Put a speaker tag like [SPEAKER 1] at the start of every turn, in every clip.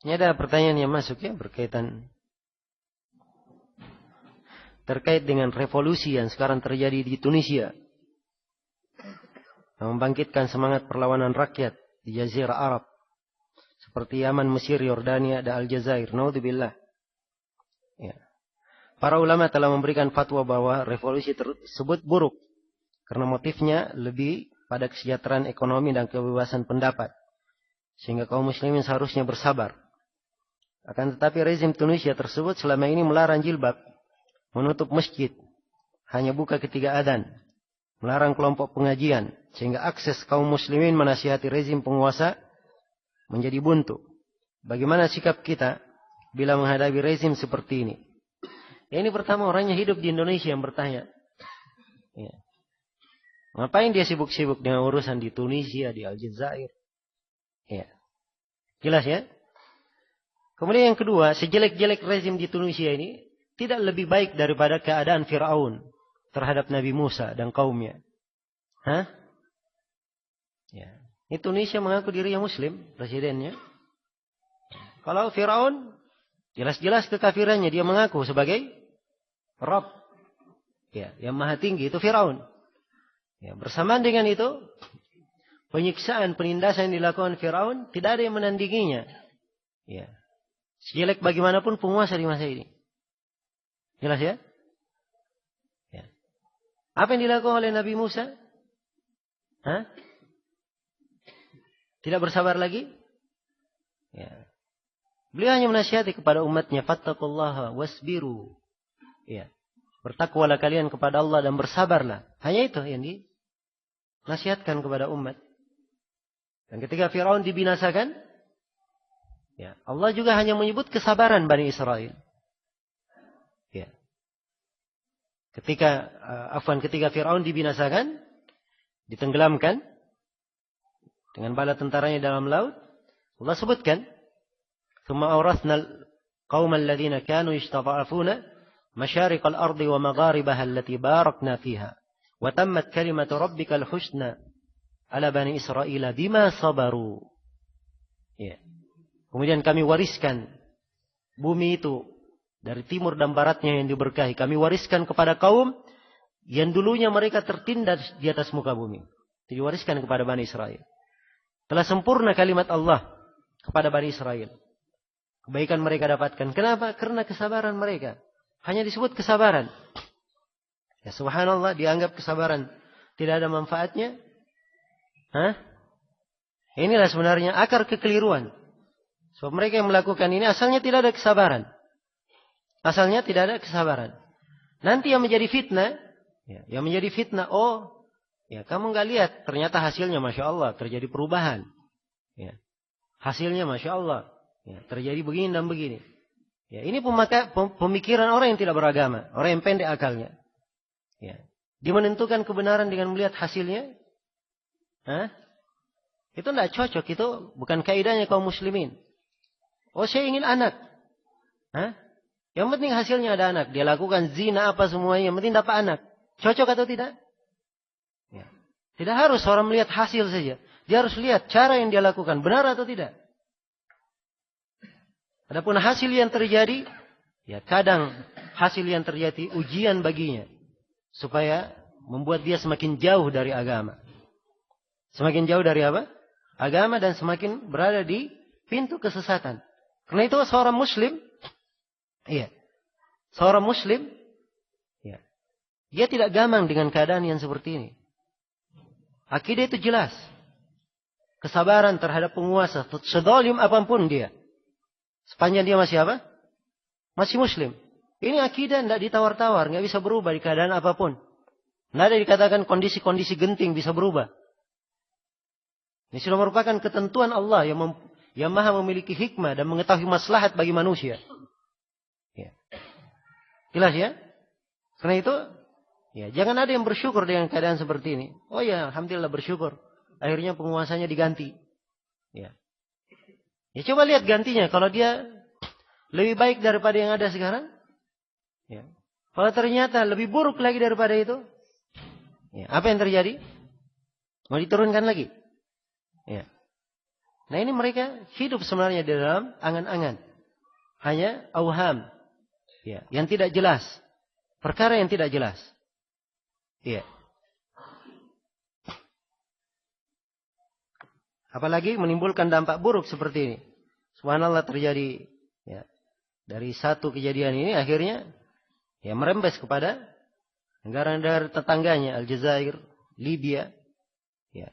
[SPEAKER 1] Ini ada pertanyaan yang masuk ya terkait dengan revolusi yang sekarang terjadi di Tunisia. Membangkitkan semangat perlawanan rakyat di Jazirah Arab. Seperti Yaman, Mesir, Yordania, dan Aljazair. Naudzubillah. Ya. Para ulama telah memberikan fatwa bahwa revolusi tersebut buruk. Karena motifnya lebih pada kesejahteraan ekonomi dan kebebasan pendapat. Sehingga kaum muslimin seharusnya bersabar. Akan tetapi rezim Tunisia tersebut selama ini melarang jilbab. Menutup masjid. Hanya buka ketika adzan. Melarang kelompok pengajian. Sehingga akses kaum muslimin menasihati rezim penguasa menjadi buntu. Bagaimana sikap kita bila menghadapi rezim seperti ini? Ya, ini pertama orangnya hidup di Indonesia yang bertanya. Ya. Ngapain dia sibuk-sibuk dengan urusan di Tunisia, di Aljazair? Ya. Jelas ya? Kemudian yang kedua, sejelek-jelek rezim di Tunisia ini tidak lebih baik daripada keadaan Fir'aun terhadap Nabi Musa dan kaumnya. Hah? Ya. Ini Tunisia mengaku dirinya Muslim, presidennya. Kalau Fir'aun, jelas-jelas kekafirannya, dia mengaku sebagai Rabb. Ya, yang maha tinggi itu Fir'aun. Ya, bersamaan dengan itu, penyiksaan, penindasan yang dilakukan Fir'aun, tidak ada yang menandinginya. Ya. Sejelek bagaimanapun penguasa di masa ini. Jelas ya? Ya. Apa yang dilakukan oleh Nabi Musa? Hah? Tidak bersabar lagi? Ya. Beliau hanya menasihati kepada umatnya, fattaqullaha wasbiru. Ya. Bertakwalah kalian kepada Allah dan bersabarlah. Hanya itu yang dinasihatkan kepada umat. Dan ketika Fir'aun dibinasakan, ya, Allah juga hanya menyebut kesabaran Bani Israel. Ya. Ketika Fir'aun dibinasakan, ditenggelamkan dengan bala tentaranya dalam laut, Allah sebutkan, "Tsumma awrathna al-qauma alladziina kaanu yastad'afuna masyariqal ardi wa magharibaha allati barakna fiha, wa tammat kalimatu rabbikal husna ala bani Israila bima sabaru." Ya. Kemudian kami wariskan bumi itu dari timur dan baratnya yang diberkahi. Kami wariskan kepada kaum yang dulunya mereka tertindas di atas muka bumi. Diwariskan kepada Bani Israel. Telah sempurna kalimat Allah kepada Bani Israel. Kebaikan mereka dapatkan. Kenapa? Karena kesabaran mereka. Hanya disebut kesabaran. Ya subhanallah, dianggap kesabaran tidak ada manfaatnya. Hah? Inilah sebenarnya akar kekeliruan. Sebab mereka yang melakukan ini asalnya tidak ada kesabaran. Asalnya tidak ada kesabaran. Nanti yang menjadi fitnah, ya, kamu nggak lihat, ternyata hasilnya Masya Allah, terjadi perubahan. Ya. Hasilnya Masya Allah, ya, terjadi begini dan begini. Ya, ini pemikiran orang yang tidak beragama, orang yang pendek akalnya. Ya. Dia menentukan kebenaran dengan melihat hasilnya. Hah? Itu tidak cocok, itu bukan kaidahnya kaum muslimin. Oh, saya ingin anak. Hah? Yang penting hasilnya ada anak. Dia lakukan zina apa semuanya, yang penting dapat anak. Cocok atau tidak? Ya. Tidak harus orang melihat hasil saja. Dia harus lihat cara yang dia lakukan. Benar atau tidak? Adapun hasil yang terjadi, ya kadang hasil yang terjadi ujian baginya. Supaya membuat dia semakin jauh dari agama. Semakin jauh dari apa? Agama, dan semakin berada di pintu kesesatan. Karena itu seorang muslim, iya, seorang muslim, ya, dia tidak gamang dengan keadaan yang seperti ini. Akidah itu jelas. Kesabaran terhadap penguasa, sezalim apapun dia. Sepanjang dia masih apa? Masih muslim. Ini akidah tidak ditawar-tawar, nggak bisa berubah di keadaan apapun. Tidak ada dikatakan kondisi-kondisi genting bisa berubah. Ini sudah merupakan ketentuan Allah yang maha memiliki hikmah dan mengetahui maslahat bagi manusia. Ya. Jelas ya? Karena itu, ya, jangan ada yang bersyukur dengan keadaan seperti ini. Oh ya, alhamdulillah bersyukur. Akhirnya penguasanya diganti. Ya. Ya coba lihat gantinya. Kalau dia lebih baik daripada yang ada sekarang. Ya. Kalau ternyata lebih buruk lagi daripada itu. Ya. Apa yang terjadi? Mau diturunkan lagi? Ya. Nah ini mereka hidup sebenarnya di dalam angan-angan. Hanya auham. Ya, yang tidak jelas. Perkara yang tidak jelas. Iya. Apalagi menimbulkan dampak buruk seperti ini. Subhanallah terjadi ya, dari satu kejadian ini akhirnya ya merembes kepada negara-negara tetangganya, Aljazair, Libya, ya.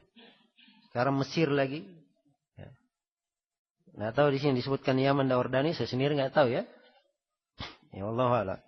[SPEAKER 1] Sekarang Mesir lagi. Ya. Nggak tahu di sini disebutkan Yaman dan Yordania, saya sendiri nggak tahu ya. Ya Allah a'lam.